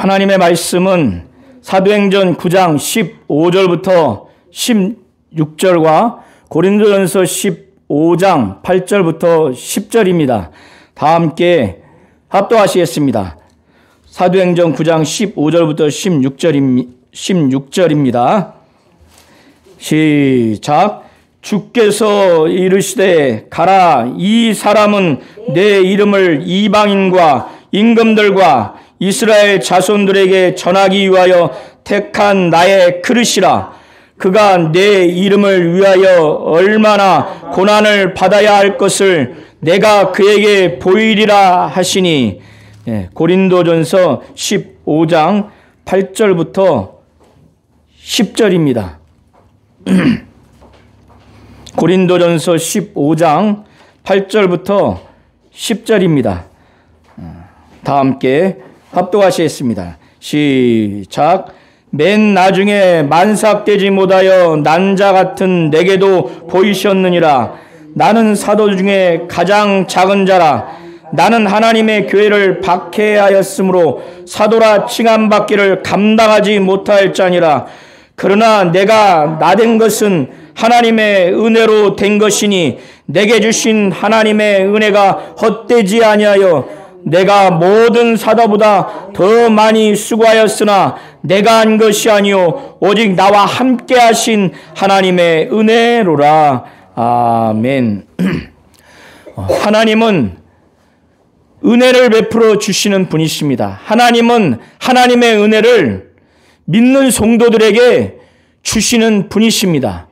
하나님의 말씀은 사도행전 9장 15절부터 16절과 고린도전서 15장 8절부터 10절입니다. 다 함께 합독하시겠습니다. 사도행전 9장 15절부터 16절입니다. 시작. 주께서 이르시되 가라, 이 사람은 내 이름을 이방인과 임금들과 이스라엘 자손들에게 전하기 위하여 택한 나의 그릇이라. 그가 내 이름을 위하여 얼마나 고난을 받아야 할 것을 내가 그에게 보이리라 하시니. 고린도전서 15장 8절부터 10절입니다. 고린도전서 15장 8절부터 10절입니다. 다 함께 합독하시겠습니다. 시작. 맨 나중에 만삭되지 못하여 난 자 같은 내게도 보이셨느니라. 나는 사도 중에 가장 작은 자라. 나는 하나님의 교회를 박해하였으므로 사도라 칭함받기를 감당하지 못할 자니라. 그러나 내가 나된 것은 하나님의 은혜로 된 것이니 내게 주신 하나님의 은혜가 헛되지 아니하여 내가 모든 사도보다 더 많이 수고하였으나 내가 한 것이 아니요 오직 나와 함께 하신 하나님의 은혜로라. 아멘. 하나님은 은혜를 베풀어 주시는 분이십니다. 하나님은 하나님의 은혜를 믿는 성도들에게 주시는 분이십니다.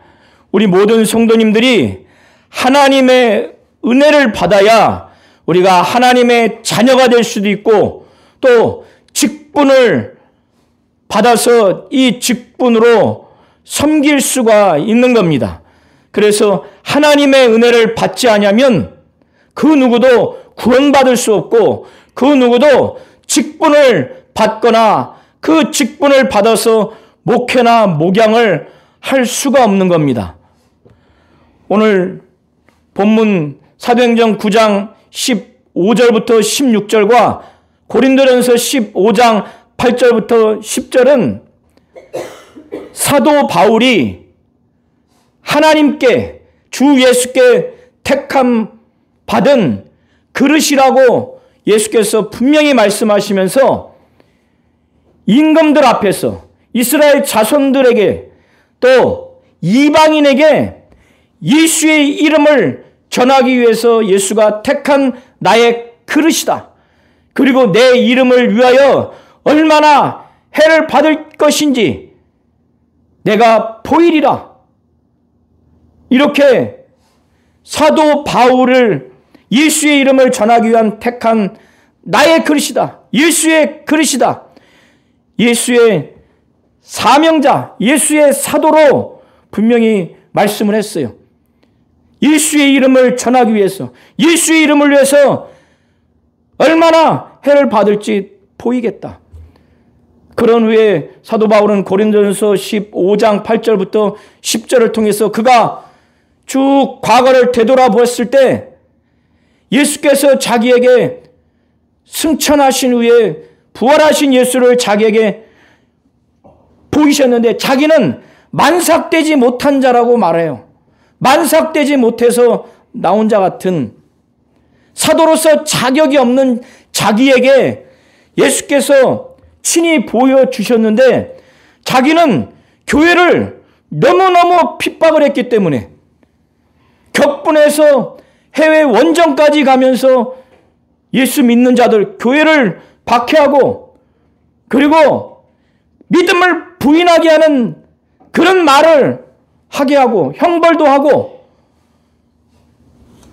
우리 모든 성도님들이 하나님의 은혜를 받아야 우리가 하나님의 자녀가 될 수도 있고 또 직분을 받아서 이 직분으로 섬길 수가 있는 겁니다. 그래서 하나님의 은혜를 받지 않으면 그 누구도 구원받을 수 없고 그 누구도 직분을 받거나 그 직분을 받아서 목회나 목양을 할 수가 없는 겁니다. 오늘 본문 사도행전 9장 15절부터 16절과 고린도전서 15장 8절부터 10절은 사도 바울이 하나님께 주 예수께 택함 받은 그릇이라고 예수께서 분명히 말씀하시면서 임금들 앞에서 이스라엘 자손들에게 또 이방인에게 예수의 이름을 전하기 위해서 예수가 택한 나의 그릇이다. 그리고 내 이름을 위하여 얼마나 해를 받을 것인지 내가 보이리라. 이렇게 사도 바울을 예수의 이름을 전하기 위한 택한 나의 그릇이다. 예수의 그릇이다. 예수의 사명자, 예수의 사도로 분명히 말씀을 했어요. 예수의 이름을 전하기 위해서, 예수의 이름을 위해서 얼마나 해를 받을지 보이겠다. 그런 후에 사도 바울은 고린도전서 15장 8절부터 10절을 통해서 그가 쭉 과거를 되돌아보았을 때 예수께서 자기에게 승천하신 후에 부활하신 예수를 자기에게 보이셨는데 자기는 만삭되지 못한 자라고 말해요. 만삭되지 못해서 나온 자 같은 사도로서 자격이 없는 자기에게 예수께서 친히 보여주셨는데 자기는 교회를 너무너무 핍박을 했기 때문에 격분해서 해외 원정까지 가면서 예수 믿는 자들 교회를 박해하고 그리고 믿음을 부인하게 하는 그런 말을 하게 하고 형벌도 하고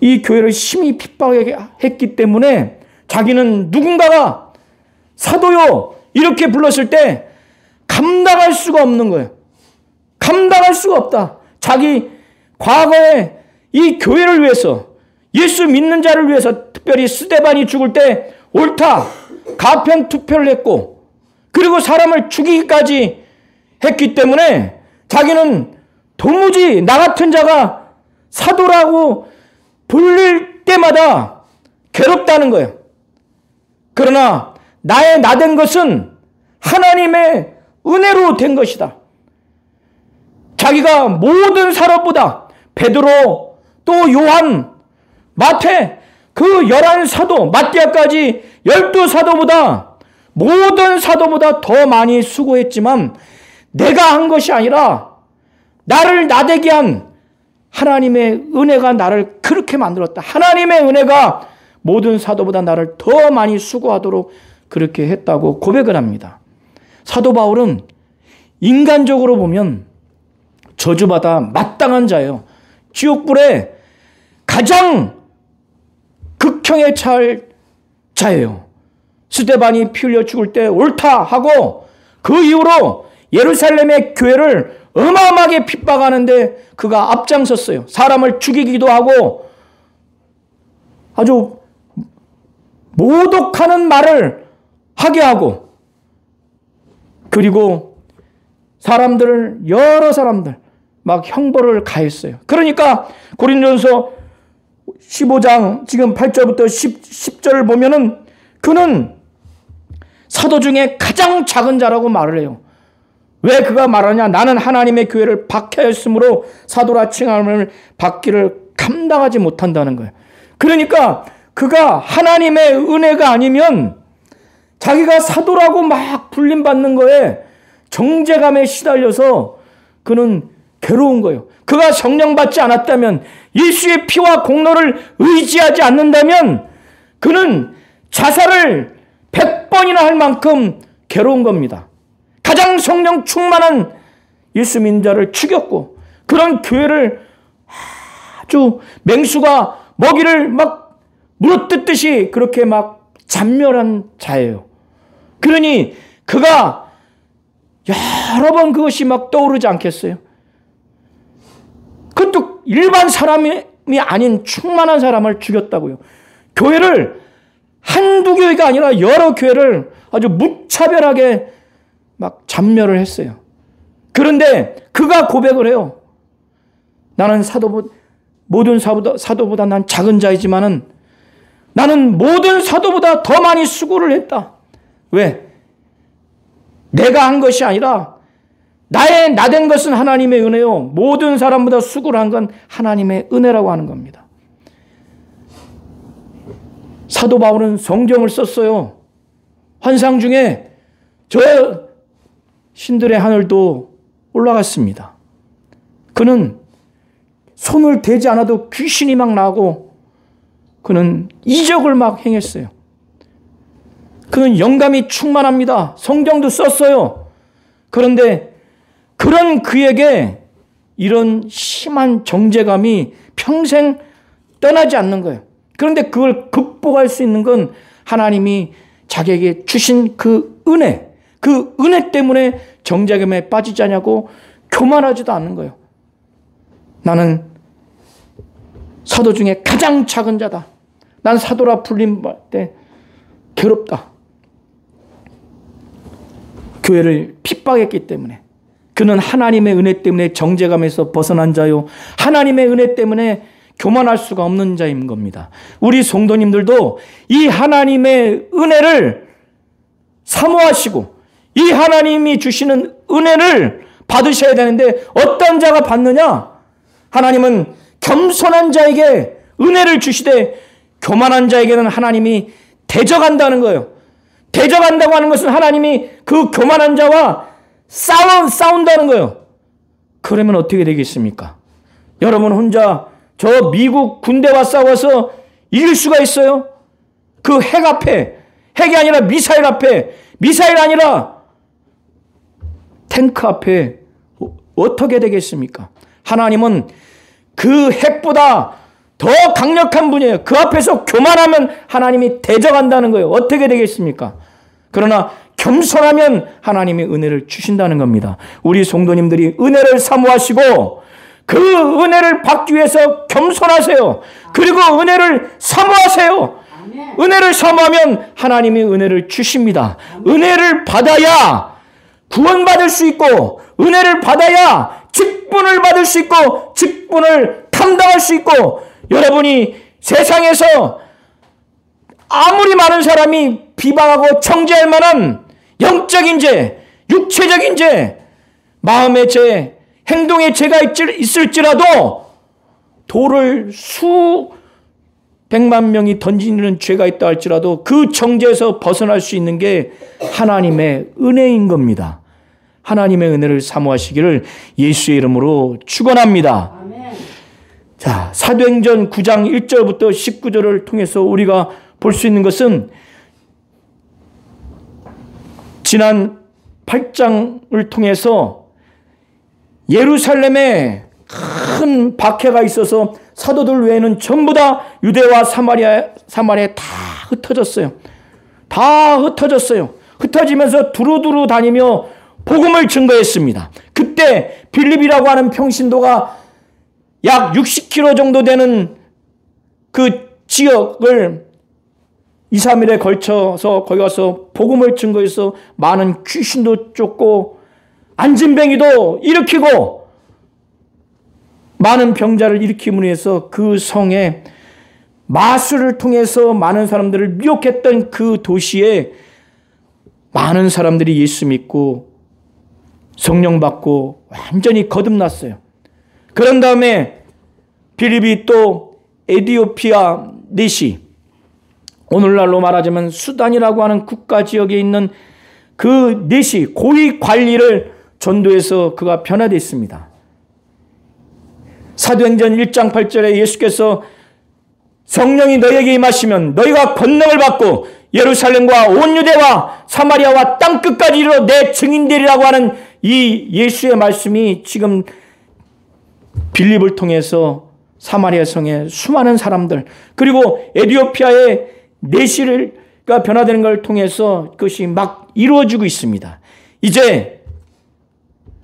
이 교회를 심히 핍박했기 때문에 자기는 누군가가 사도요 이렇게 불렀을 때 감당할 수가 없는 거예요. 감당할 수가 없다. 자기 과거에 이 교회를 위해서 예수 믿는 자를 위해서 특별히 스데반이 죽을 때 옳다 가편 투표를 했고 그리고 사람을 죽이기까지 했기 때문에 자기는 도무지 나 같은 자가 사도라고 불릴 때마다 괴롭다는 거예요. 그러나 나의 나된 것은 하나님의 은혜로 된 것이다. 자기가 모든 사도보다 베드로, 또 요한, 마태, 그 11사도, 마띠아까지 12사도보다 모든 사도보다 더 많이 수고했지만 내가 한 것이 아니라 나를 나되게 한 하나님의 은혜가 나를 그렇게 만들었다. 하나님의 은혜가 모든 사도보다 나를 더 많이 수고하도록 그렇게 했다고 고백을 합니다. 사도 바울은 인간적으로 보면 저주받아 마땅한 자예요. 지옥불에 가장 극형에 처할 자예요. 스데반이 피 흘려 죽을 때 옳다 하고 그 이후로 예루살렘의 교회를 어마어마하게 핍박하는데 그가 앞장섰어요. 사람을 죽이기도 하고 아주 모독하는 말을 하게 하고, 그리고 여러 사람들 막 형벌을 가했어요. 그러니까 고린도전서 15장 지금 8절부터 10절을 보면은 그는 사도 중에 가장 작은 자라고 말을 해요. 왜 그가 말하냐? 나는 하나님의 교회를 박해하였으므로 사도라 칭함을 받기를 감당하지 못한다는 거예요. 그러니까 그가 하나님의 은혜가 아니면 자기가 사도라고 막 불림받는 거에 정죄감에 시달려서 그는 괴로운 거예요. 그가 성령 받지 않았다면, 예수의 피와 공로를 의지하지 않는다면 그는 자살을 100번이나 할 만큼 괴로운 겁니다. 가장 성령 충만한 예수 믿는 자를 죽였고, 그런 교회를 아주 맹수가 먹이를 막 물어뜯듯이 그렇게 막 잔멸한 자예요. 그러니 그가 여러 번 그것이 막 떠오르지 않겠어요? 그것도 일반 사람이 아닌 충만한 사람을 죽였다고요. 교회를 한두 교회가 아니라 여러 교회를 아주 무차별하게 막 잔멸을 했어요. 그런데 그가 고백을 해요. 나는 모든 사도보다 난 작은 자이지만은 나는 모든 사도보다 더 많이 수고를 했다. 왜? 내가 한 것이 아니라 나된 것은 하나님의 은혜요. 모든 사람보다 수고를 한 건 하나님의 은혜라고 하는 겁니다. 사도 바울은 성경을 썼어요. 환상 중에 저 신들의 하늘도 올라갔습니다. 그는 손을 대지 않아도 귀신이 막 나고 그는 이적을 막 행했어요. 그는 영감이 충만합니다. 성경도 썼어요. 그런데 그런 그에게 이런 심한 정죄감이 평생 떠나지 않는 거예요. 그런데 그걸 극복할 수 있는 건 하나님이 자기에게 주신 그 은혜 때문에 정죄감에 빠지지 않냐고 교만하지도 않는 거예요. 나는 사도 중에 가장 작은 자다. 난 사도라 불림받을 때 괴롭다. 교회를 핍박했기 때문에. 그는 하나님의 은혜 때문에 정죄감에서 벗어난 자요, 하나님의 은혜 때문에 교만할 수가 없는 자인 겁니다. 우리 성도님들도 이 하나님의 은혜를 사모하시고 이 하나님이 주시는 은혜를 받으셔야 되는데, 어떤 자가 받느냐? 하나님은 겸손한 자에게 은혜를 주시되 교만한 자에게는 하나님이 대적한다는 거예요. 대적한다고 하는 것은 하나님이 그 교만한 자와 싸운다는 거예요. 그러면 어떻게 되겠습니까? 여러분 혼자 저 미국 군대와 싸워서 이길 수가 있어요? 그 핵 앞에, 핵이 아니라 미사일 앞에, 미사일 아니라 탱크 앞에 어떻게 되겠습니까? 하나님은 그 핵보다 더 강력한 분이에요. 그 앞에서 교만하면 하나님이 대적한다는 거예요. 어떻게 되겠습니까? 그러나 겸손하면 하나님이 은혜를 주신다는 겁니다. 우리 성도님들이 은혜를 사모하시고 그 은혜를 받기 위해서 겸손하세요. 그리고 은혜를 사모하세요. 은혜를 사모하면 하나님이 은혜를 주십니다. 은혜를 받아야 구원받을 수 있고, 은혜를 받아야 직분을 받을 수 있고, 직분을 감당할 수 있고, 여러분이 세상에서 아무리 많은 사람이 비방하고 정죄할 만한 영적인 죄, 육체적인 죄, 마음의 죄, 행동의 죄가 있을지라도 돌을 수백만 명이 던지는 죄가 있다 할지라도 그 정죄에서 벗어날 수 있는 게 하나님의 은혜인 겁니다. 하나님의 은혜를 사모하시기를 예수의 이름으로 축원합니다. 아멘. 자, 사도행전 9장 1절부터 19절을 통해서 우리가 볼 수 있는 것은 지난 8장을 통해서 예루살렘에 큰 박해가 있어서 사도들 외에는 전부 다 유대와 사마리아에 다 흩어졌어요. 다 흩어졌어요. 흩어지면서 두루두루 다니며 복음을 증거했습니다. 그때 빌립이라고 하는 평신도가 약 60km 정도 되는 그 지역을 2, 3일에 걸쳐서 거기 가서 복음을 증거해서 많은 귀신도 쫓고 안진뱅이도 일으키고 많은 병자를 일으킴으로 해서 그 성에 마술을 통해서 많은 사람들을 미혹했던 그 도시에 많은 사람들이 예수 믿고 성령 받고 완전히 거듭났어요. 그런 다음에 빌립이 또 에티오피아 내시, 오늘날로 말하자면 수단이라고 하는 국가 지역에 있는 그 내시 고위 관리를 전도해서 그가 변화됐습니다. 사도행전 1장 8절에 예수께서 성령이 너희에게 임하시면 너희가 권능을 받고 예루살렘과 온 유대와 사마리아와 땅끝까지 이르러 내 증인되리라고 하는 이 예수의 말씀이 지금 빌립을 통해서 사마리아 성의 수많은 사람들, 그리고 에티오피아의 내시가 변화되는 걸 통해서 그것이 막 이루어지고 있습니다. 이제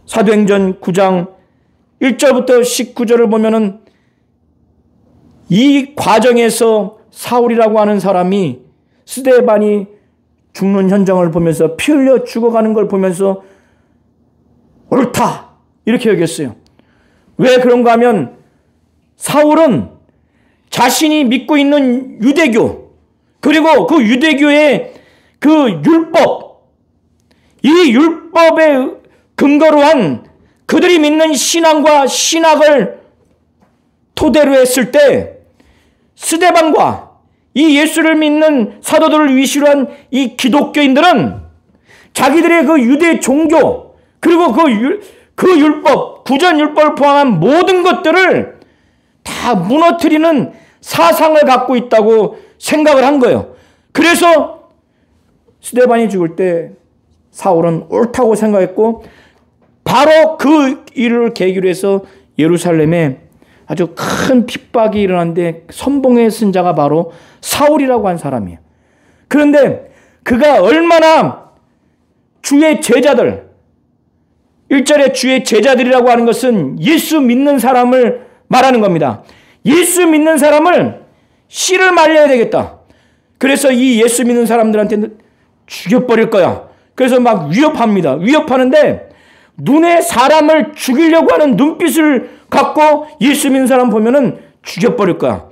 사도행전 9장 1절부터 19절을 보면은 이 과정에서 사울이라고 하는 사람이 스데반이 죽는 현장을 보면서 피 흘려 죽어가는 걸 보면서 옳다 이렇게 여겼어요. 왜 그런가 하면 사울은 자신이 믿고 있는 유대교, 그리고 그 유대교의 그 율법, 이 율법에 근거로 한 그들이 믿는 신앙과 신학을 토대로 했을 때 스데반과 이 예수를 믿는 사도들을 위시로 한 이 기독교인들은 자기들의 그 유대 종교, 그리고 그 율법, 구전 율법을 포함한 모든 것들을 다 무너뜨리는 사상을 갖고 있다고 생각을 한 거예요. 그래서 스데반이 죽을 때 사울은 옳다고 생각했고, 바로 그 일을 계기로 해서 예루살렘에 아주 큰 핍박이 일어났는데 선봉에 쓴 자가 바로 사울이라고 한 사람이에요. 그런데 그가 얼마나 주의 제자들, 1절에 주의 제자들이라고 하는 것은 예수 믿는 사람을 말하는 겁니다. 예수 믿는 사람을 씨를 말려야 되겠다. 그래서 이 예수 믿는 사람들한테 죽여버릴 거야. 그래서 막 위협합니다. 위협하는데 눈에 사람을 죽이려고 하는 눈빛을 갖고 예수 믿는 사람 보면은 죽여버릴 거야.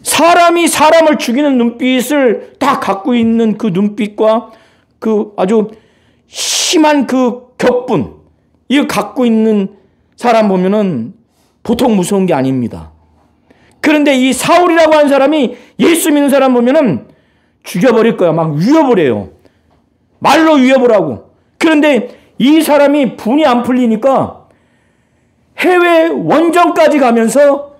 사람이 사람을 죽이는 눈빛을 다 갖고 있는 그 눈빛과 그 아주 심한 그 격분, 이거 갖고 있는 사람 보면은 보통 무서운 게 아닙니다. 그런데 이 사울이라고 하는 사람이 예수 믿는 사람 보면은 죽여버릴 거야. 막 위협을 해요. 말로 위협을 하고. 그런데 이 사람이 분이 안 풀리니까 해외 원정까지 가면서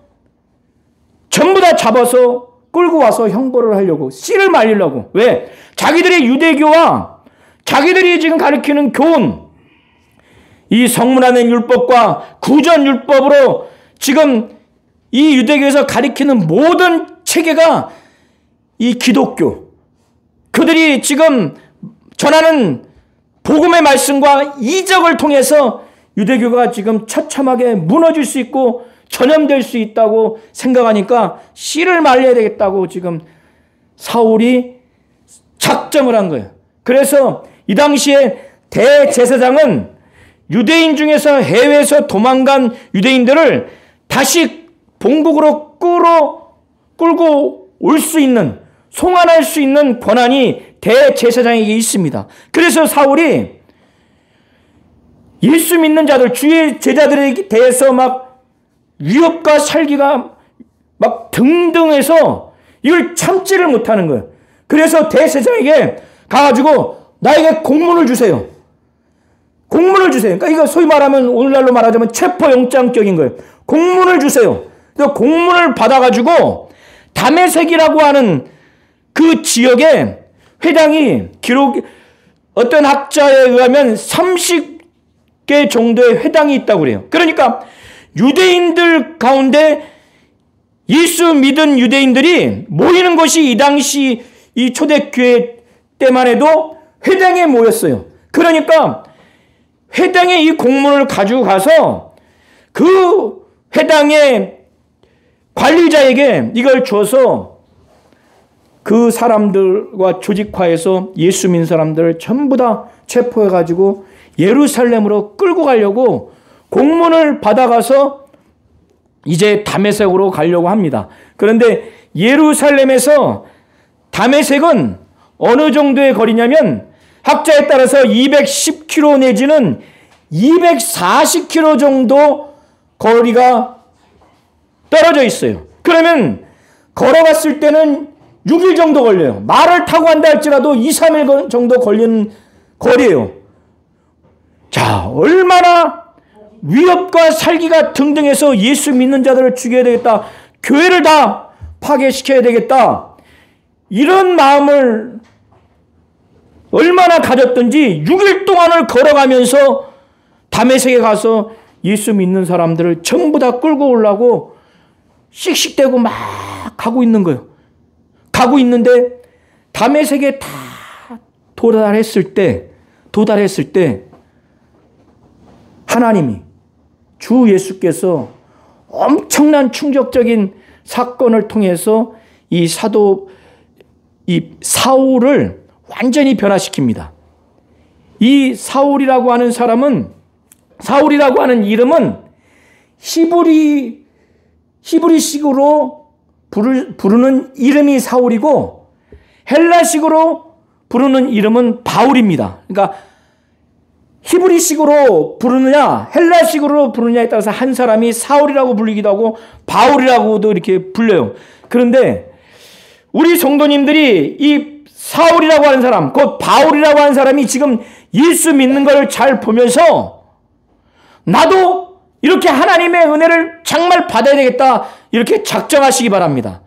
전부 다 잡아서 끌고 와서 형벌을 하려고, 씨를 말리려고. 왜? 자기들의 유대교와 자기들이 지금 가리키는 교훈, 이 성문안의 율법과 구전 율법으로 지금 이 유대교에서 가리키는 모든 체계가 이 기독교, 그들이 지금 전하는 복음의 말씀과 이적을 통해서 유대교가 지금 처참하게 무너질 수 있고 전염될 수 있다고 생각하니까 씨를 말려야 되겠다고 지금 사울이 작정을 한 거예요. 그래서 이 당시에 대제사장은 유대인 중에서 해외에서 도망간 유대인들을 다시 본국으로 끌고 올 수 있는, 송환할 수 있는 권한이 대제사장에게 있습니다. 그래서 사울이 예수 믿는 자들, 주의 제자들에 대해서 막 위협과 살기가 막 등등해서 이걸 참지를 못하는 거예요. 그래서 대제사장에게 가가지고 나에게 공문을 주세요. 공문을 주세요. 그러니까 이거 소위 말하면 오늘날로 말하자면 체포영장격인 거예요. 공문을 주세요. 그래서 공문을 받아가지고 다메섹이라고 하는 그 지역에 회당이 어떤 학자에 의하면 30개 정도의 회당이 있다고 그래요. 그러니까 유대인들 가운데 예수 믿은 유대인들이 모이는 것이 이 당시 이 초대교회 때만 해도 회당에 모였어요. 그러니까 회당에 이 공문을 가지고 가서 그 회당의 관리자에게 이걸 줘서 그 사람들과 조직화해서 예수 믿는 사람들을 전부 다 체포해가지고 예루살렘으로 끌고 가려고 공문을 받아가서 이제 다메섹으로 가려고 합니다. 그런데 예루살렘에서 다메섹은 어느 정도의 거리냐면 학자에 따라서 210km 내지는 240km 정도 거리가 떨어져 있어요. 그러면 걸어갔을 때는 6일 정도 걸려요. 말을 타고 간다 할지라도 2, 3일 정도 걸리는 거리예요. 자, 얼마나 위협과 살기가 등등해서 예수 믿는 자들을 죽여야 되겠다. 교회를 다 파괴시켜야 되겠다. 이런 마음을 얼마나 가졌던지 6일 동안을 걸어가면서 다메섹에 가서 예수 믿는 사람들을 전부 다 끌고 오려고 씩씩대고 막 가고 있는 거예요. 가고 있는데 다메섹에 다 도달했을 때 하나님이 주 예수께서 엄청난 충격적인 사건을 통해서 이 사울을 완전히 변화시킵니다. 이 사울이라고 하는 이름은 히브리식으로 부르는 이름이 사울이고 헬라식으로 부르는 이름은 바울입니다. 그러니까 히브리식으로 부르느냐 헬라식으로 부르느냐에 따라서 한 사람이 사울이라고 불리기도 하고 바울이라고도 이렇게 불려요. 그런데 우리 성도님들이 이 사울이라고 하는 사람, 곧 바울이라고 하는 사람이 지금 예수 믿는 걸 잘 보면서 나도 이렇게 하나님의 은혜를 정말 받아야 되겠다 이렇게 작정하시기 바랍니다.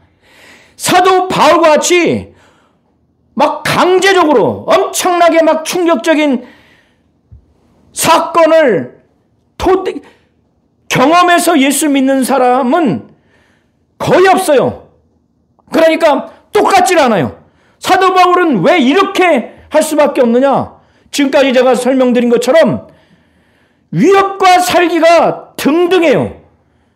사도 바울과 같이 막 강제적으로 엄청나게 막 충격적인 사건을 경험해서 예수 믿는 사람은 거의 없어요. 그러니까 똑같질 않아요. 사도 바울은 왜 이렇게 할 수밖에 없느냐? 지금까지 제가 설명드린 것처럼 위협과 살기가 등등해요.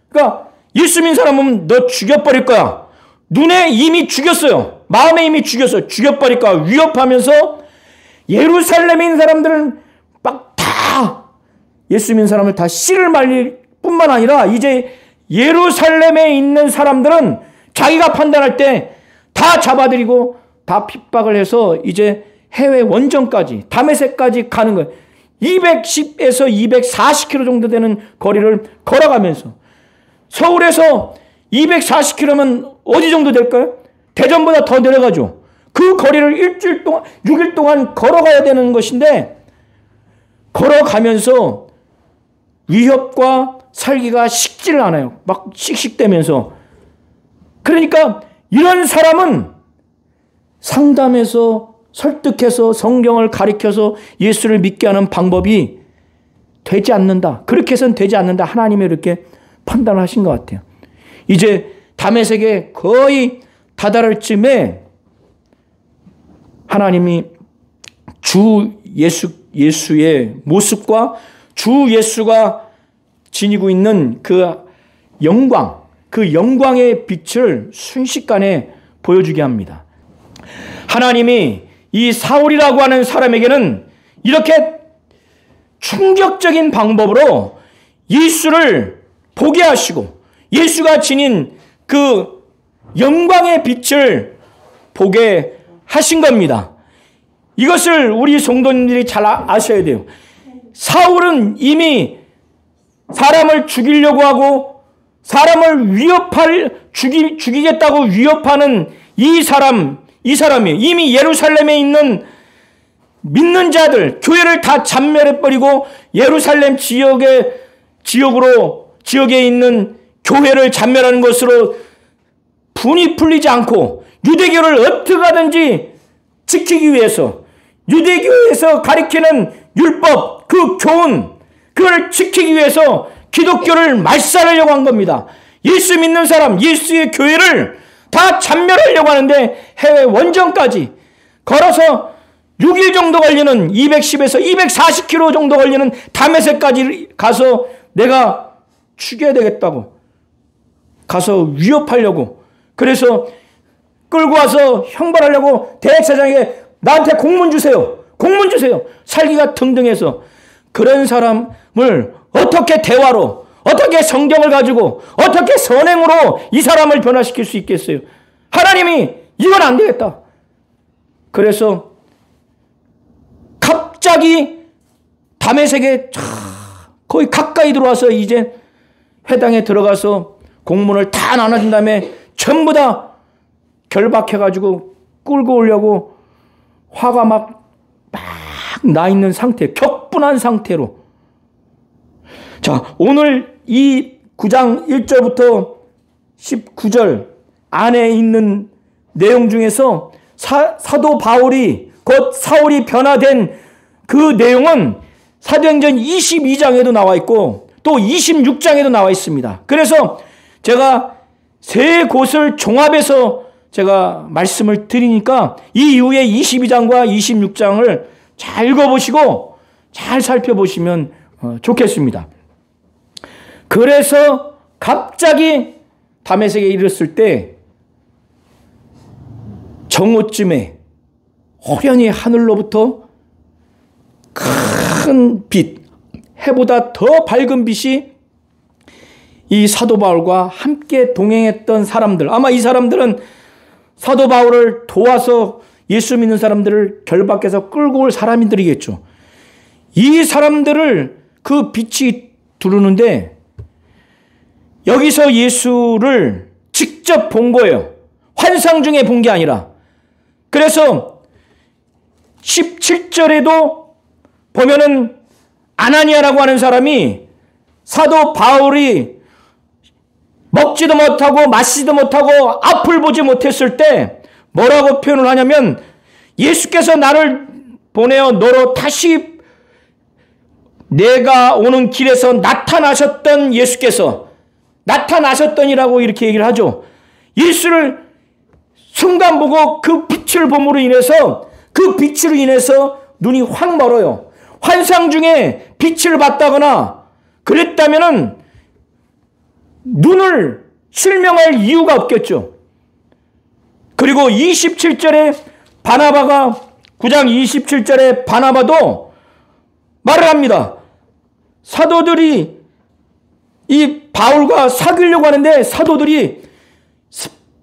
그러니까 예수 믿는 사람은 너 죽여버릴 거야. 눈에 이미 죽였어요. 마음에 이미 죽였어요. 죽여버릴 거야. 위협하면서 예루살렘에 있는 사람들은 막 다 예수 믿는 사람을 다 씨를 말릴 뿐만 아니라 이제 예루살렘에 있는 사람들은 자기가 판단할 때 다 잡아들이고 다 핍박을 해서 이제 해외 원정까지 다메섹까지 가는 거예요. 210에서 240km 정도 되는 거리를 걸어가면서 서울에서 240km면 어디 정도 될까요? 대전보다 더 내려가죠. 그 거리를 일주일 동안 6일 동안 걸어가야 되는 것인데 걸어가면서 위협과 살기가 식지를 않아요. 막 씩씩대면서. 그러니까 이런 사람은 상담해서 설득해서 성경을 가리켜서 예수를 믿게 하는 방법이 되지 않는다. 그렇게 해서는 되지 않는다. 하나님이 이렇게 판단하신 것 같아요. 이제 다메섹에 거의 다다를 쯤에 하나님이 주 예수의 모습과 주 예수가 지니고 있는 그 영광의 빛을 순식간에 보여주게 합니다. 하나님이 이 사울이라고 하는 사람에게는 이렇게 충격적인 방법으로 예수를 보게 하시고 예수가 지닌 그 영광의 빛을 보게 하신 겁니다. 이것을 우리 성도님들이 잘 아셔야 돼요. 사울은 이미 사람을 죽이려고 하고 사람을 죽이겠다고 위협하는 이 사람이 이미 예루살렘에 있는 믿는 자들, 교회를 다 잔멸해버리고 예루살렘 지역에 있는 교회를 잔멸하는 것으로 분이 풀리지 않고 유대교를 어떻게 하든지 지키기 위해서 유대교에서 가리키는 율법, 그 교훈, 그걸 지키기 위해서 기독교를 말살하려고 한 겁니다. 예수 믿는 사람, 예수의 교회를 다 잔멸하려고 하는데 해외 원정까지 걸어서 6일 정도 걸리는 210에서 240km 정도 걸리는 다메섹까지 가서 내가 죽여야 되겠다고 가서 위협하려고, 그래서 끌고 와서 형벌하려고 대제사장에게 나한테 공문 주세요. 공문 주세요. 살기가 등등해서 그런 사람을 어떻게 대화로, 어떻게 성경을 가지고, 어떻게 선행으로 이 사람을 변화시킬 수 있겠어요? 하나님이 이건 안 되겠다. 그래서 갑자기 다메섹에 거의 가까이 들어와서 이제 회당에 들어가서 공문을 다 나눠준 다음에 전부 다 결박해가지고 끌고 오려고 화가 막 나 있는 상태, 격분한 상태로. 자, 오늘 이 9장 1절부터 19절 안에 있는 내용 중에서 사도 바울이 곧 사울이 변화된 그 내용은 사도행전 22장에도 나와 있고 또 26장에도 나와 있습니다. 그래서 제가 세 곳을 종합해서 제가 말씀을 드리니까 이 이후에 22장과 26장을 잘 읽어보시고 잘 살펴보시면 좋겠습니다. 그래서 갑자기 다메섹에 이르렀을 때 정오쯤에 호련히 하늘로부터 큰 빛, 해보다 더 밝은 빛이 이 사도 바울과 함께 동행했던 사람들, 아마 이 사람들은 사도 바울을 도와서 예수 믿는 사람들을 결박해서 끌고 올 사람들이겠죠. 이 사람들을 그 빛이 두르는데 여기서 예수를 직접 본 거예요. 환상 중에 본 게 아니라. 그래서 17절에도 보면은 아나니아라고 하는 사람이 사도 바울이 먹지도 못하고 마시지도 못하고 앞을 보지 못했을 때 뭐라고 표현을 하냐면, 예수께서 나를 보내어 너로 다시 내가 오는 길에서 나타나셨던 예수께서 나타나셨더니라고 이렇게 얘기를 하죠. 예수를 순간 보고 그 빛을 봄으로 인해서, 그 빛으로 인해서 눈이 확 멀어요. 환상 중에 빛을 봤다거나 그랬다면은 눈을 실명할 이유가 없겠죠. 그리고 27절에 바나바가, 9장 27절에 바나바도 말을 합니다. 사도들이 이 바울과 사귀려고 하는데 사도들이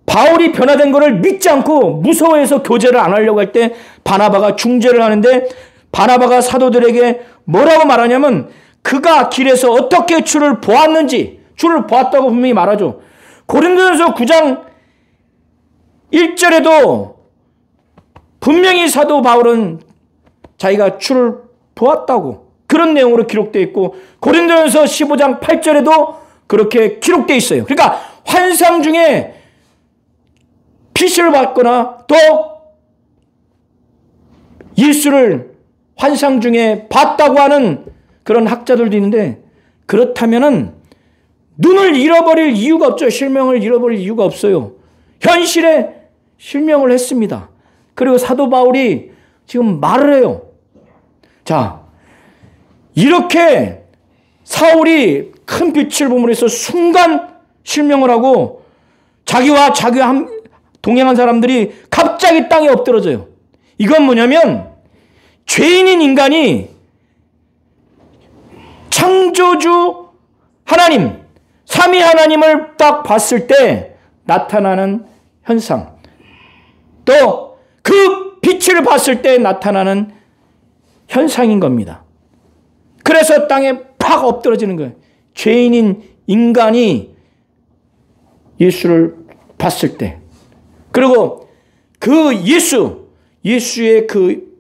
바울이 변화된 것을 믿지 않고 무서워해서 교제를 안 하려고 할 때 바나바가 중재를 하는데, 바나바가 사도들에게 뭐라고 말하냐면 그가 길에서 어떻게 주를 보았는지, 주를 보았다고 분명히 말하죠. 고린도전서 9장 1절에도 분명히 사도 바울은 자기가 주를 보았다고 그런 내용으로 기록되어 있고, 고린도전서 15장 8절에도 그렇게 기록되어 있어요. 그러니까 환상 중에 빛을 봤거나 또 예수를 환상 중에 봤다고 하는 그런 학자들도 있는데, 그렇다면은 눈을 잃어버릴 이유가 없죠. 실명을 잃어버릴 이유가 없어요. 현실에 실명을 했습니다. 그리고 사도 바울이 지금 말을 해요. 자, 이렇게 사울이 큰 빛을 보므로 해서 순간 실명을 하고 자기와 동행한 사람들이 갑자기 땅에 엎드러져요. 이건 뭐냐면 죄인인 인간이 창조주 하나님, 삼위 하나님을 딱 봤을 때 나타나는 현상, 또 그 빛을 봤을 때 나타나는 현상인 겁니다. 그래서 땅에 팍 엎드러지는 거예요. 죄인인 인간이 예수를 봤을 때, 그리고 그 예수의 그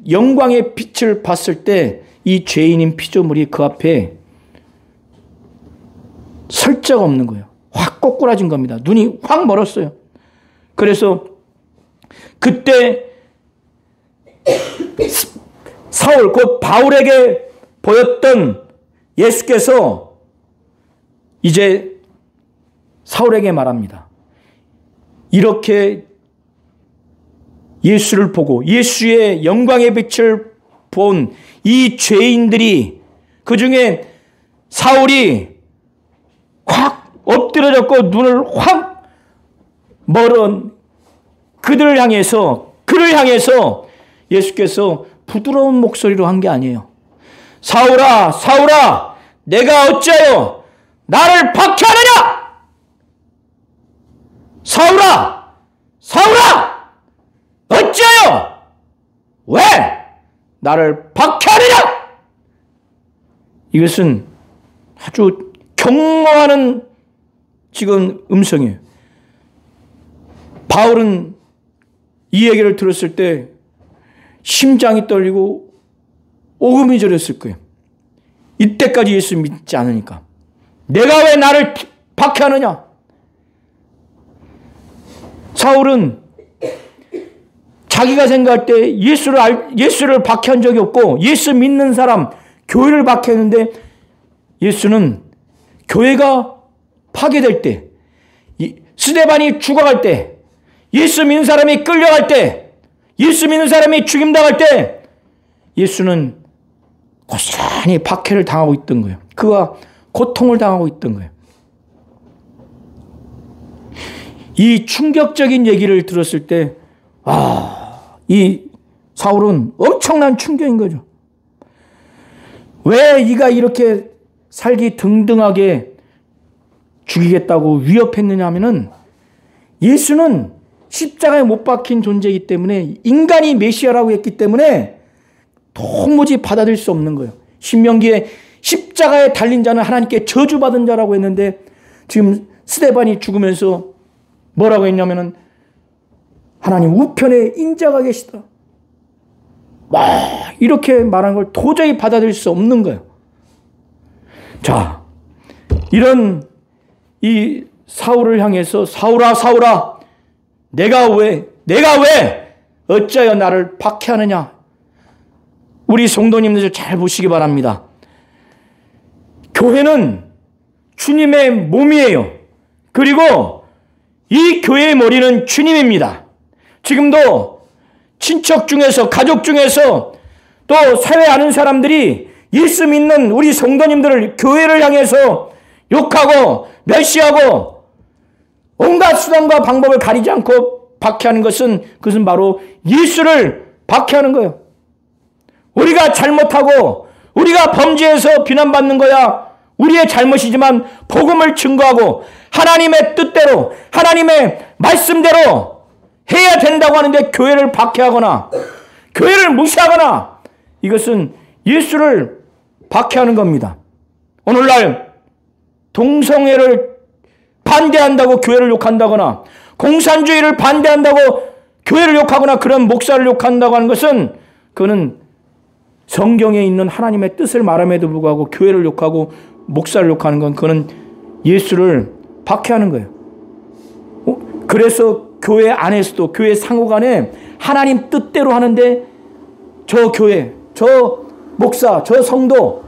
영광의 빛을 봤을 때 이 죄인인 피조물이 그 앞에 설 자가 없는 거예요. 확 꼬꾸라진 겁니다. 눈이 확 멀었어요. 그래서 그때 사울, 곧 바울에게 보였던 예수께서 이제 사울에게 말합니다. 이렇게 예수를 보고 예수의 영광의 빛을 본 이 죄인들이, 그 중에 사울이 확 엎드려졌고 눈을 확 멀은 그를 향해서 예수께서 부드러운 목소리로 한 게 아니에요. 사울아, 사울아, 내가 어찌하여 나를 박해하느냐? 사울아, 사울아, 어찌하여 왜 나를 박해하느냐? 이것은 아주 경고하는 지금 음성이에요. 바울은 이 얘기를 들었을 때 심장이 떨리고 오금이 저렸을 거예요. 이때까지 예수 믿지 않으니까. 내가 왜 나를 박해하느냐? 사울은 자기가 생각할 때 예수를 박해한 적이 없고 예수 믿는 사람, 교회를 박해했는데, 예수는 교회가 파괴될 때, 스데반이 죽어갈 때, 예수 믿는 사람이 끌려갈 때, 예수 믿는 사람이 죽임당할 때 예수는 고스란히 박해를 당하고 있던 거예요. 그가 고통을 당하고 있던 거예요. 이 충격적인 얘기를 들었을 때 이 사울은 엄청난 충격인 거죠. 왜 이가 이렇게 살기 등등하게 죽이겠다고 위협했느냐 하면은, 예수는 십자가에 못 박힌 존재이기 때문에, 인간이 메시아라고 했기 때문에 도무지 받아들일 수 없는 거예요. 신명기에 십자가에 달린 자는 하나님께 저주받은 자라고 했는데, 지금 스데반이 죽으면서 뭐라고 했냐면은, 하나님 우편에 인자가 계시다, 이렇게 말한 걸 도저히 받아들일 수 없는 거예요. 자, 이런 이 사울을 향해서 사울아, 사울아, 내가 왜 어찌하여 나를 박해하느냐? 우리 성도님들 잘 보시기 바랍니다. 교회는 주님의 몸이에요. 그리고 이 교회의 머리는 주님입니다. 지금도 친척 중에서, 가족 중에서, 또 사회 아는 사람들이 예수 믿는 우리 성도님들을 교회를 향해서 욕하고 멸시하고 온갖 수단과 방법을 가리지 않고 박해하는 것은, 그것은 바로 예수를 박해하는 거예요. 우리가 잘못하고 우리가 범죄해서 비난받는 거야 우리의 잘못이지만, 복음을 증거하고 하나님의 뜻대로, 하나님의 말씀대로 해야 된다고 하는데 교회를 박해하거나 교회를 무시하거나, 이것은 예수를 박해하는 겁니다. 오늘날 동성애를 반대한다고 교회를 욕한다거나, 공산주의를 반대한다고 교회를 욕하거나, 그런 목사를 욕한다고 하는 것은, 그거는 성경에 있는 하나님의 뜻을 말함에도 불구하고 교회를 욕하고 목사를 욕하는 건, 그거는 예수를 박해하는 거예요. 그래서 교회 안에서도, 교회 상호간에 하나님 뜻대로 하는데, 저 교회, 저 목사, 저 성도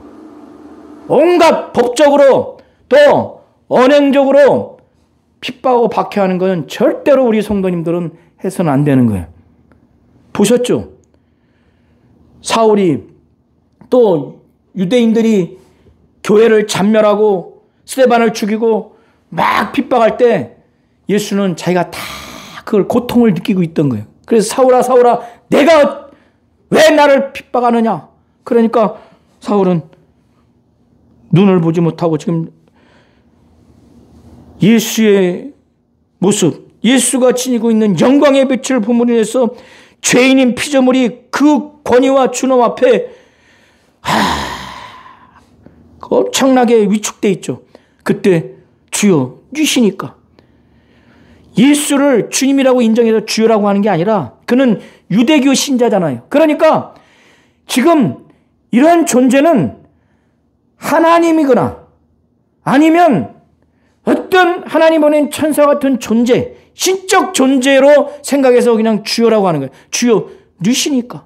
온갖 법적으로 또 언행적으로 핍박하고 박해하는 것은 절대로 우리 성도님들은 해서는 안 되는 거예요. 보셨죠? 사울이, 또 유대인들이 교회를 잔멸하고 스데반을 죽이고 막 핍박할 때 예수는 자기가 다 그걸 고통을 느끼고 있던 거예요. 그래서 사울아, 사울아, 내가 왜 나를 핍박하느냐? 그러니까 사울은 눈을 보지 못하고 지금 예수의 모습, 예수가 지니고 있는 영광의 빛을 본으로 인해서 죄인인 피조물이 그 권위와 주님 앞에 엄청나게 위축돼 있죠. 그때 주여 주시니까 예수를 주님이라고 인정해서 주여라고 하는 게 아니라 그는 유대교 신자잖아요. 그러니까 지금 이런 존재는 하나님이거나 아니면 어떤 하나님 보낸 천사 같은 존재, 신적 존재로 생각해서 그냥 주여라고 하는 거예요. 주여 누시니까.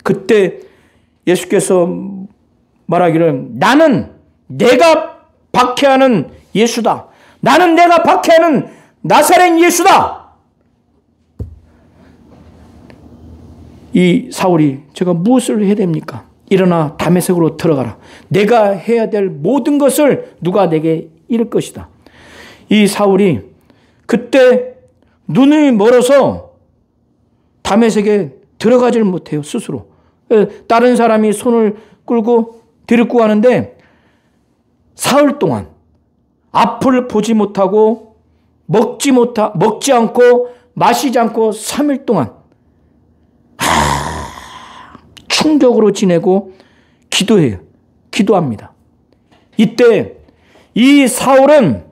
그때 예수께서 말하기를 나는 내가 박해하는 예수다. 나는 내가 박해하는 나사렛 예수다. 이 사울이 제가 무엇을 해야 됩니까? 일어나 다메섹으로 들어가라. 내가 해야 될 모든 것을 누가 내게 이룰 것이다. 이 사울이 그때 눈이 멀어서 다메섹에 들어가질 못해요. 스스로. 다른 사람이 손을 끌고 데리고 가는데 사흘 동안 앞을 보지 못하고 먹지 않고 마시지 않고 3일 동안 충격으로 지내고 기도해요. 기도합니다. 이때 이 사울은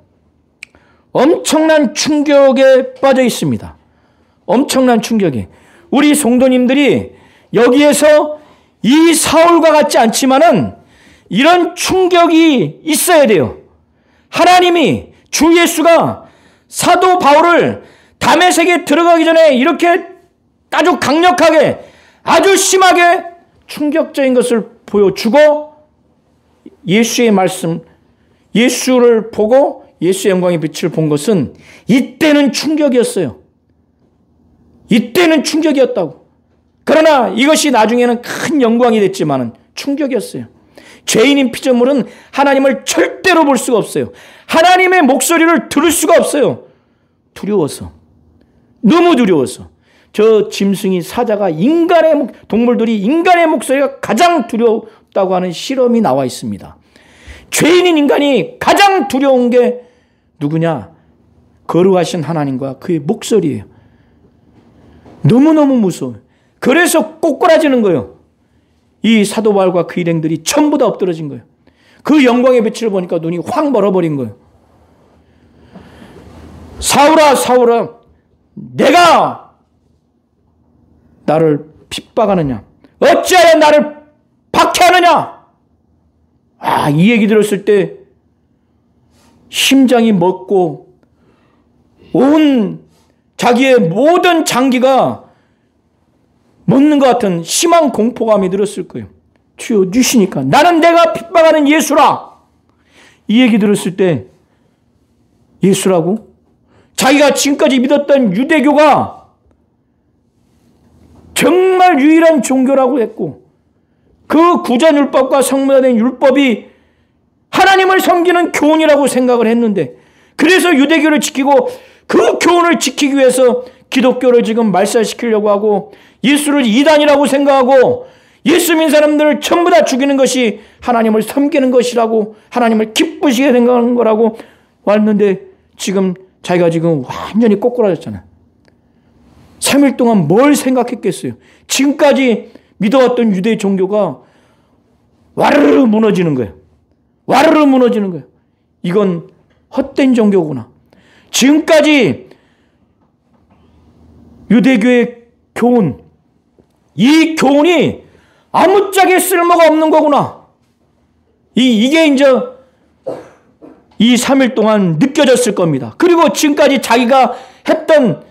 엄청난 충격에 빠져 있습니다. 엄청난 충격이. 우리 성도님들이 여기에서 이 사울과 같지 않지만은 이런 충격이 있어야 돼요. 하나님이 주 예수가 사도 바울을 다메섹에 들어가기 전에 이렇게 아주 강력하게 아주 심하게 충격적인 것을 보여주고 예수의 말씀, 예수를 보고 예수의 영광의 빛을 본 것은 이때는 충격이었어요. 이때는 충격이었다고. 그러나 이것이 나중에는 큰 영광이 됐지만은 충격이었어요. 죄인인 피조물은 하나님을 절대로 볼 수가 없어요. 하나님의 목소리를 들을 수가 없어요. 두려워서. 너무 두려워서. 저 짐승이 사자가 동물들이 인간의 목소리가 가장 두렵다고 하는 실험이 나와 있습니다. 죄인인 인간이 가장 두려운 게 누구냐? 거룩하신 하나님과 그의 목소리예요. 너무너무 무서워요. 그래서 꼬꾸라지는 거예요. 이 사도 바울과 그 일행들이 전부 다 엎드러진 거예요. 그 영광의 빛을 보니까 눈이 확 멀어버린 거예요. 사울아, 사울아, 내가 나를 핍박하느냐? 어찌하여 나를 박해하느냐? 이 얘기 들었을 때 심장이 멎고 온 자기의 모든 장기가 멎는 것 같은 심한 공포감이 들었을 거예요. 주여 주시니까 나는 내가 핍박하는 예수라. 이 얘기 들었을 때 예수라고? 자기가 지금까지 믿었던 유대교가 정말 유일한 종교라고 했고 그 구전율법과 성모된 율법이 하나님을 섬기는 교훈이라고 생각을 했는데 그래서 유대교를 지키고 그 교훈을 지키기 위해서 기독교를 지금 말살시키려고 하고 예수를 이단이라고 생각하고 예수 믿는 사람들을 전부 다 죽이는 것이 하나님을 섬기는 것이라고 하나님을 기쁘시게 생각하는 거라고 왔는데 지금 자기가 지금 완전히 꼬꾸라졌잖아요. 3일 동안 뭘 생각했겠어요? 지금까지 믿어왔던 유대 종교가 와르르 무너지는 거예요. 와르르 무너지는 거예요. 이건 헛된 종교구나. 지금까지 유대교의 교훈, 이 교훈이 아무짝에 쓸모가 없는 거구나. 이게 이제 이 3일 동안 느껴졌을 겁니다. 그리고 지금까지 자기가 했던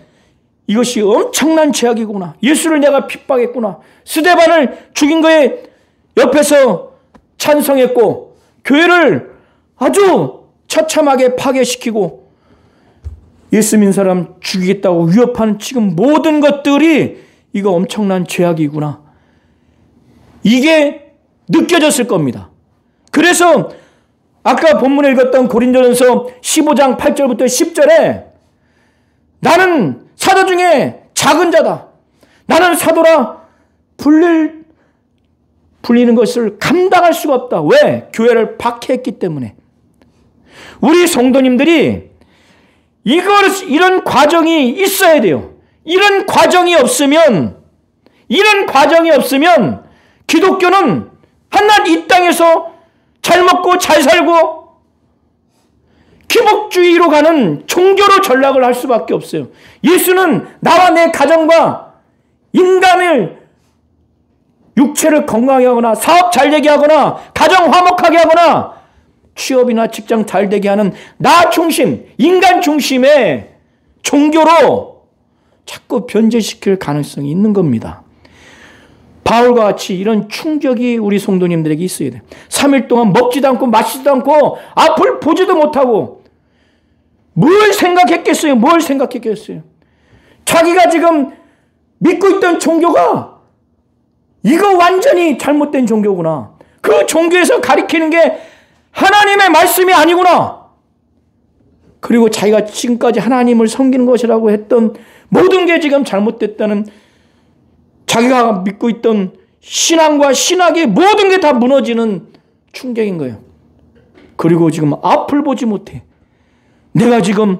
이것이 엄청난 죄악이구나. 예수를 내가 핍박했구나. 스데반을 죽인 거에 옆에서 찬성했고 교회를 아주 처참하게 파괴시키고 예수 믿는 사람 죽이겠다고 위협하는 지금 모든 것들이 이거 엄청난 죄악이구나. 이게 느껴졌을 겁니다. 그래서 아까 본문에 읽었던 고린도전서 15장 8절부터 10절에 나는 사도 중에 작은 자다. 나는 사도라 불리는 것을 감당할 수가 없다. 왜? 교회를 박해했기 때문에. 우리 성도님들이 이런 과정이 있어야 돼요. 이런 과정이 없으면 기독교는 한낱 이 땅에서 잘 먹고 잘 살고 기복주의로 가는 종교로 전락을 할 수밖에 없어요. 예수는 나와 내 가정과 인간을 육체를 건강하게 하거나 사업 잘 되게 하거나 가정 화목하게 하거나 취업이나 직장 잘 되게 하는 나 중심, 인간 중심의 종교로 자꾸 변제시킬 가능성이 있는 겁니다. 바울과 같이 이런 충격이 우리 성도님들에게 있어야 돼요. 3일 동안 먹지도 않고 마시지도 않고 앞을 보지도 못하고 뭘 생각했겠어요? 자기가 지금 믿고 있던 종교가 이거 완전히 잘못된 종교구나. 그 종교에서 가리키는 게 하나님의 말씀이 아니구나. 그리고 자기가 지금까지 하나님을 섬기는 것이라고 했던 모든 게 지금 잘못됐다는, 자기가 믿고 있던 신앙과 신학의 모든 게 다 무너지는 충격인 거예요. 그리고 지금 앞을 보지 못해. 내가 지금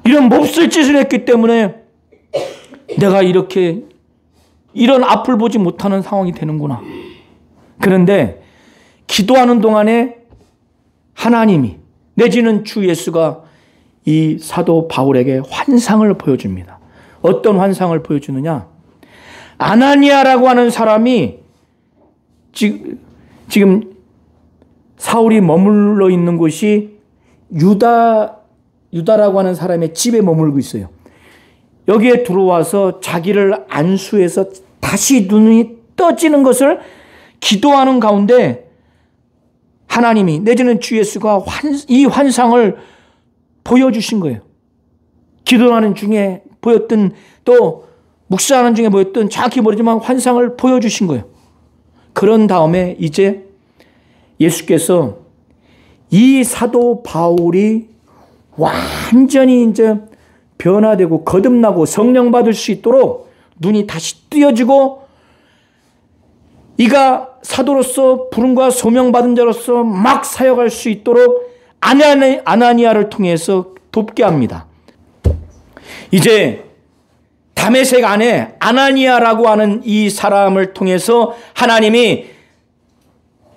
이런 몹쓸 짓을 했기 때문에 내가 이런 앞을 보지 못하는 상황이 되는구나. 그런데 기도하는 동안에 하나님이 내지는 주 예수가 이 사도 바울에게 환상을 보여줍니다. 어떤 환상을 보여주느냐? 아나니아라고 하는 사람이 지금 사울이 머물러 있는 곳이 유다라고 하는 사람의 집에 머물고 있어요. 여기에 들어와서 자기를 안수해서 다시 눈이 떠지는 것을 기도하는 가운데 하나님이 내지는 주 예수가 이 환상을 보여주신 거예요. 기도하는 중에 보였던, 또 묵상하는 중에 보였던, 정확히 모르지만 환상을 보여주신 거예요. 그런 다음에 이제 예수께서 이 사도 바울이 완전히 이제 변화되고 거듭나고 성령 받을 수 있도록 눈이 다시 뜨여지고, 이가 사도로서 부름과 소명받은 자로서 막 사역할 수 있도록 아나니아를 통해서 돕게 합니다. 이제 다메섹 안에 아나니아라고 하는 이 사람을 통해서 하나님이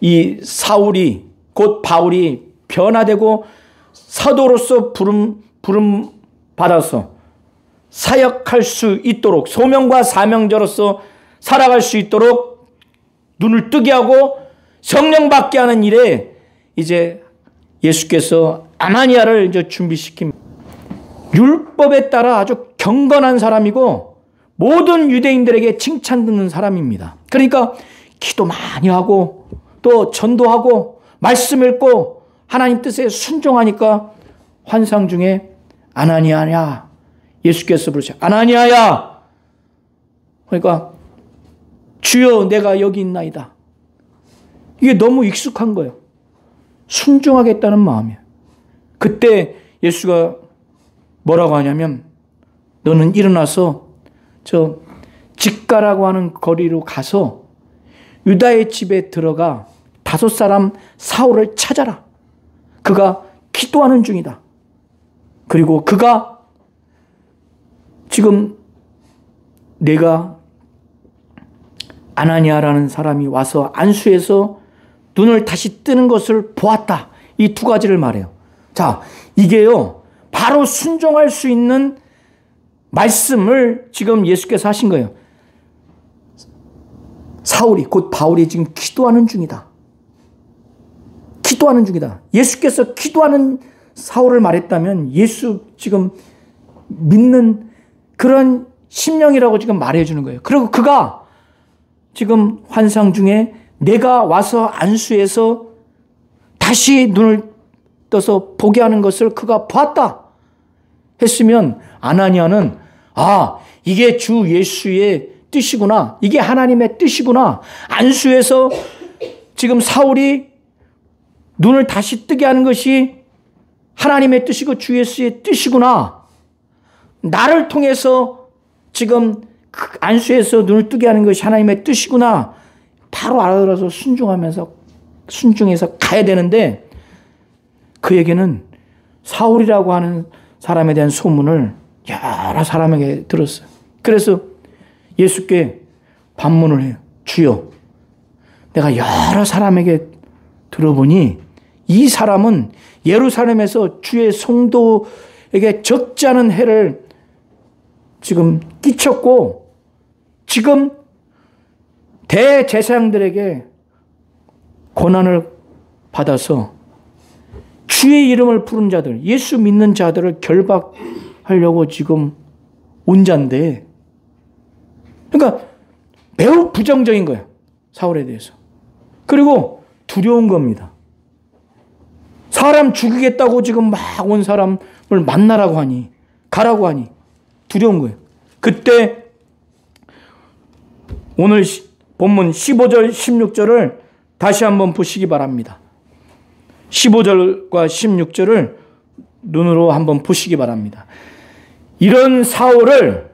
이 사울이, 곧 바울이 변화되고 사도로서 부름 받아서 사역할 수 있도록, 소명과 사명자로서 살아갈 수 있도록 눈을 뜨게 하고 성령 받게 하는 일에 이제 예수께서 아나니아를 이제 준비시킵니다. 율법에 따라 아주 경건한 사람이고 모든 유대인들에게 칭찬 듣는 사람입니다. 그러니까 기도 많이 하고 또 전도하고 말씀 읽고 하나님 뜻에 순종하니까 환상 중에 아나니아야, 예수께서 부르셔. 아나니아야. 그러니까 주여 내가 여기 있나이다. 이게 너무 익숙한 거예요. 순종하겠다는 마음이에요. 그때 예수가 뭐라고 하냐면, 너는 일어나서 저 직가라고 하는 거리로 가서 유다의 집에 들어가 5 사울을 찾아라. 그가 기도하는 중이다. 그리고 그가 지금 내가 아나니아라는 사람이 와서 안수해서 눈을 다시 뜨는 것을 보았다. 이 2가지를 말해요. 자, 이게요, 바로 순종할 수 있는 말씀을 지금 예수께서 하신 거예요. 사울이, 곧 바울이 지금 기도하는 중이다. 기도하는 중이다. 예수께서 기도하는 사울을 말했다면 예수 지금 믿는 그런 심령이라고 지금 말해주는 거예요. 그리고 그가 지금 환상 중에 내가 와서 안수해서 다시 눈을 떠서 보게 하는 것을 그가 보았다 했으면, 아나니아는 이게 주 예수의 뜻이구나. 이게 하나님의 뜻이구나. 안수해서 지금 사울이 눈을 다시 뜨게 하는 것이 하나님의 뜻이고 주 예수의 뜻이구나. 나를 통해서 지금 안수해서 눈을 뜨게 하는 것이 하나님의 뜻이구나. 바로 알아들어서 순종해서 가야 되는데, 그에게는 사울이라고 하는 사람에 대한 소문을 여러 사람에게 들었어요. 그래서 예수께 반문을 해요. 주여, 내가 여러 사람에게 들어보니 이 사람은 예루살렘에서 주의 성도에게 적지 않은 해를 지금 끼쳤고 지금 대제사장들에게 고난을 받아서 주의 이름을 부른 자들, 예수 믿는 자들을 결박하려고 지금 온 자인데, 그러니까 매우 부정적인 거예요. 사울에 대해서. 그리고 두려운 겁니다. 사람 죽이겠다고 지금 막 온 사람을 만나라고 하니, 가라고 하니 두려운 거예요. 그때 오늘 본문 15절 16절을 다시 한번 보시기 바랍니다. 15절과 16절을 눈으로 한번 보시기 바랍니다. 이런 사울을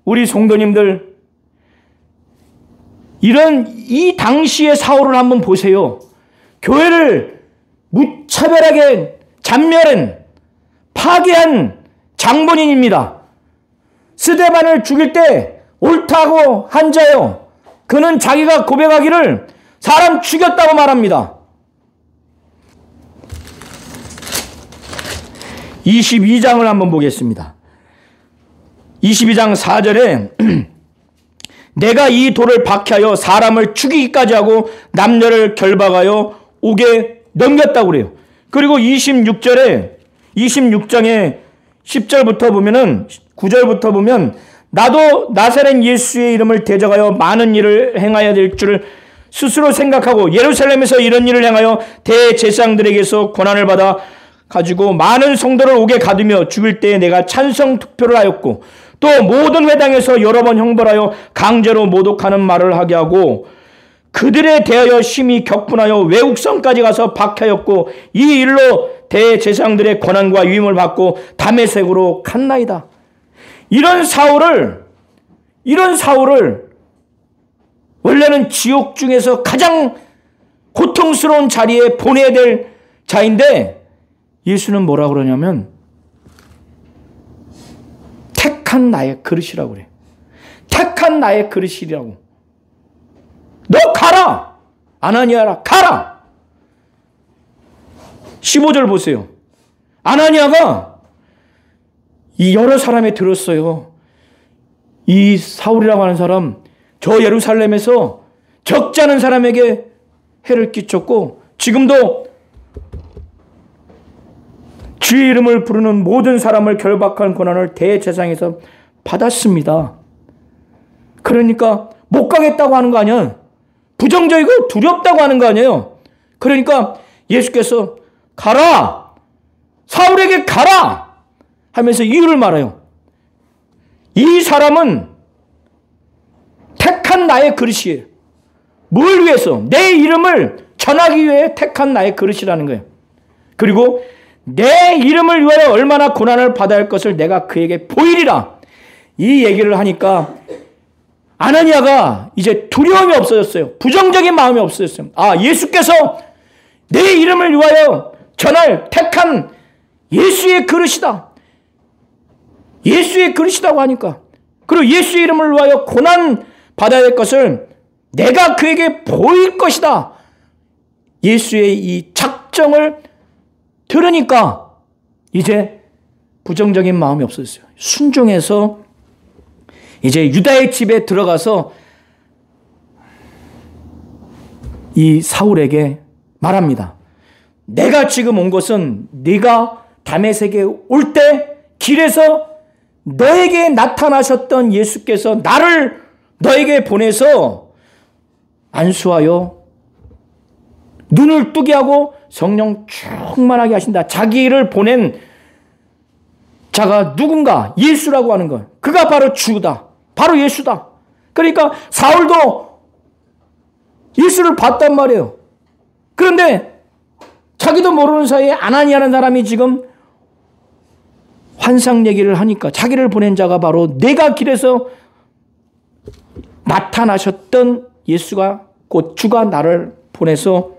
우리 성도님들, 이 당시의 사울을 한번 보세요. 교회를 무차별하게 잔멸한, 파괴한 장본인입니다. 스데반을 죽일 때 옳다고 한 자요. 그는 자기가 고백하기를 사람 죽였다고 말합니다. 22장을 한번 보겠습니다. 22장 4절에 내가 이 돌을 박해하여 사람을 죽이기까지 하고 남녀를 결박하여 옥에 넘겼다고 그래요. 그리고 26장에 10절부터 보면은 9절부터 보면 나도 나사렛 예수의 이름을 대적하여 많은 일을 행해야 될 줄을 스스로 생각하고 예루살렘에서 이런 일을 행하여 대제사장들에게서 고난을 받아 가지고 많은 성도를 옥에 가두며 죽일 때에 내가 찬성 투표를 하였고 또 모든 회당에서 여러 번 형벌하여 강제로 모독하는 말을 하게 하고 그들에 대하여 심히 격분하여 외국성까지 가서 박해하였고 이 일로 대제사장들의 권한과 위임을 받고 다메섹으로 갔나이다. 이런 사울을 원래는 지옥 중에서 가장 고통스러운 자리에 보내야 될 자인데 예수는 뭐라고 그러냐면 택한 나의 그릇이라고 그래요. 택한 나의 그릇이라고. 너 가라! 아나니아라 가라! 15절 보세요. 아나니아가 이 여러 사람이 들었어요. 이 사울이라고 하는 사람 저 예루살렘에서 적지 않은 사람에게 해를 끼쳤고 지금도 주의 이름을 부르는 모든 사람을 결박한 권한을 대제사장에서 받았습니다. 그러니까 못 가겠다고 하는 거 아니야. 부정적이고 두렵다고 하는 거 아니에요. 그러니까 예수께서 가라! 사울에게 가라! 하면서 이유를 말해요. 이 사람은 택한 나의 그릇이에요. 뭘 위해서? 내 이름을 전하기 위해 택한 나의 그릇이라는 거예요. 그리고 내 이름을 위하여 얼마나 고난을 받아야 할 것을 내가 그에게 보이리라. 이 얘기를 하니까 아나니아가 이제 두려움이 없어졌어요. 부정적인 마음이 없어졌어요. 아, 예수께서 내 이름을 위하여 전할 택한 예수의 그릇이다. 예수의 그릇이라고 하니까. 그리고 예수의 이름을 위하여 고난 받아야 할 것을 내가 그에게 보일 것이다. 예수의 이 작정을 들으니까 이제 부정적인 마음이 없어졌어요. 순종해서 이제 유다의 집에 들어가서 이 사울에게 말합니다. 내가 지금 온 것은 네가 다메섹에 올 때 길에서 너에게 나타나셨던 예수께서 나를 너에게 보내서 안수하여 눈을 뜨게 하고 성령 충만하게 하신다. 자기를 보낸 자가 누군가? 예수라고 하는 것. 그가 바로 주다. 바로 예수다. 그러니까 사울도 예수를 봤단 말이에요. 그런데 자기도 모르는 사이에 아나니아라는 사람이 지금 환상 얘기를 하니까 자기를 보낸 자가 바로 내가 길에서 나타나셨던 예수가 곧 주가 나를 보내서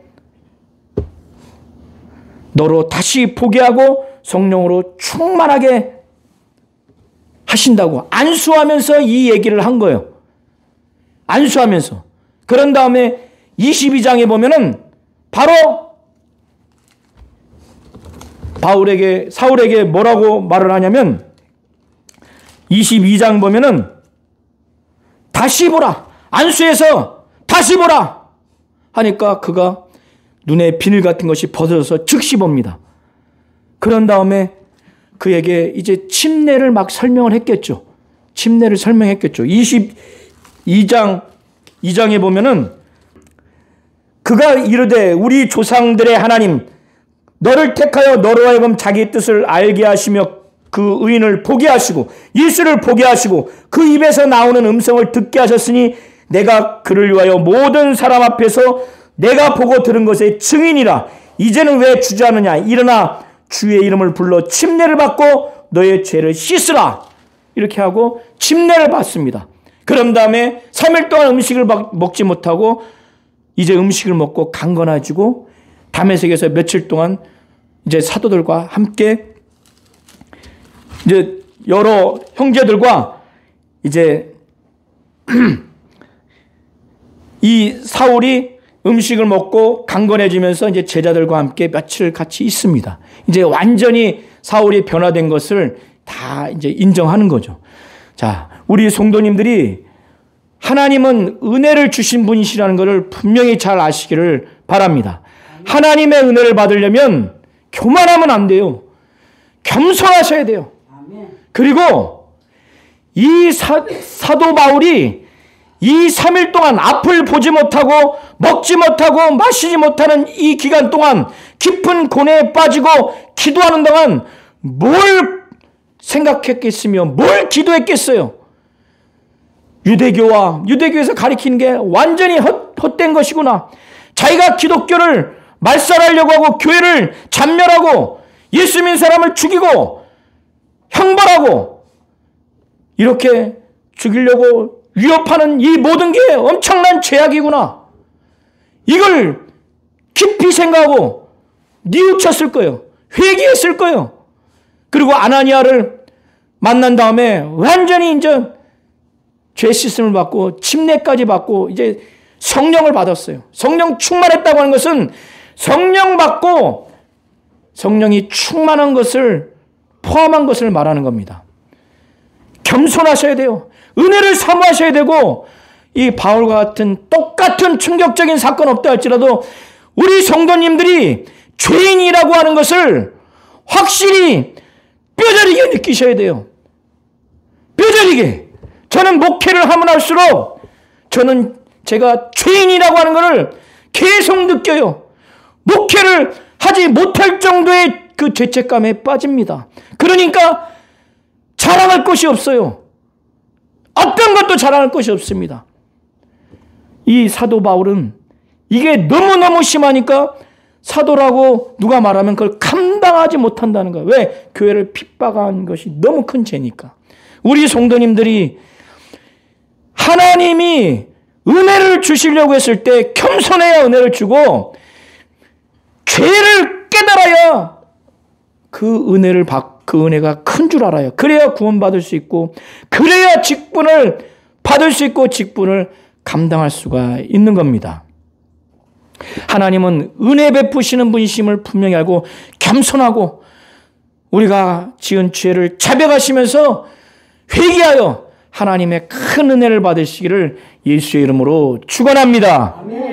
너로 다시 보게 하고 성령으로 충만하게 하신다고 안수하면서 이 얘기를 한 거예요. 안수하면서. 그런 다음에 22장에 보면은 바로 사울에게 뭐라고 말을 하냐면 22장 보면은 다시 보라. 안수해서 다시 보라. 하니까 그가 눈에 비늘 같은 것이 벗어져서 즉시 봅니다. 그런 다음에 그에게 이제 침례를 막 설명을 했겠죠. 침례를 설명했겠죠. 22장에 보면은 그가 이르되 우리 조상들의 하나님 너를 택하여 너로 하여금 자기 뜻을 알게 하시며 그 의인을 보게 하시고 예수를 보게 하시고 그 입에서 나오는 음성을 듣게 하셨으니 내가 그를 위하여 모든 사람 앞에서 내가 보고 들은 것의 증인이라. 이제는 왜 주저하느냐. 일어나 주의 이름을 불러 침례를 받고 너의 죄를 씻으라. 이렇게 하고 침례를 받습니다. 그런 다음에 3일 동안 음식을 먹지 못하고 이제 음식을 먹고 강건해지고 다메섹에서 며칠 동안 이제 사도들과 함께 이제 여러 형제들과 이제 이 사울이 음식을 먹고 강건해지면서 이제 제자들과 함께 며칠 같이 있습니다. 이제 완전히 사울이 변화된 것을 다 이제 인정하는 거죠. 자, 우리 성도님들이 하나님은 은혜를 주신 분이시라는 것을 분명히 잘 아시기를 바랍니다. 하나님의 은혜를 받으려면 교만하면 안 돼요. 겸손하셔야 돼요. 그리고 이 사도 바울이 이 3일 동안 앞을 보지 못하고 먹지 못하고 마시지 못하는 이 기간 동안 깊은 고뇌에 빠지고 기도하는 동안 뭘 생각했겠으며 뭘 기도했겠어요. 유대교에서 가리키는 게 완전히 헛된 것이구나. 자기가 기독교를 말살하려고 하고 교회를 잔멸하고 예수 믿는 사람을 죽이고 형벌하고 이렇게 죽이려고 위협하는 이 모든 게 엄청난 죄악이구나. 이걸 깊이 생각하고 뉘우쳤을 거예요. 회개했을 거예요. 그리고 아나니아를 만난 다음에 완전히 이제 죄 씻음을 받고 침례까지 받고 이제 성령을 받았어요. 성령 충만했다고 하는 것은 성령 받고 성령이 충만한 것을 포함한 것을 말하는 겁니다. 겸손하셔야 돼요. 은혜를 사모하셔야 되고 이 바울과 같은 똑같은 충격적인 사건 없다 할지라도 우리 성도님들이 죄인이라고 하는 것을 확실히 뼈저리게 느끼셔야 돼요. 뼈저리게. 저는 목회를 하면 할수록 저는 제가 죄인이라고 하는 것을 계속 느껴요. 목회를 하지 못할 정도의 그 죄책감에 빠집니다. 그러니까 자랑할 것이 없어요. 어떤 것도 자랑할 것이 없습니다. 이 사도 바울은 이게 너무너무 심하니까 사도라고 누가 말하면 그걸 감당하지 못한다는 거예요. 왜? 교회를 핍박한 것이 너무 큰 죄니까. 우리 성도님들이 하나님이 은혜를 주시려고 했을 때 겸손해야 은혜를 주고 죄를 깨달아야 그 은혜가 큰 줄 알아요. 그래야 구원받을 수 있고 그래야 직분을 받을 수 있고 직분을 감당할 수가 있는 겁니다. 하나님은 은혜 베푸시는 분이심을 분명히 알고 겸손하고 우리가 지은 죄를 자백하시면서 회개하여 하나님의 큰 은혜를 받으시기를 예수의 이름으로 축원합니다. 아멘.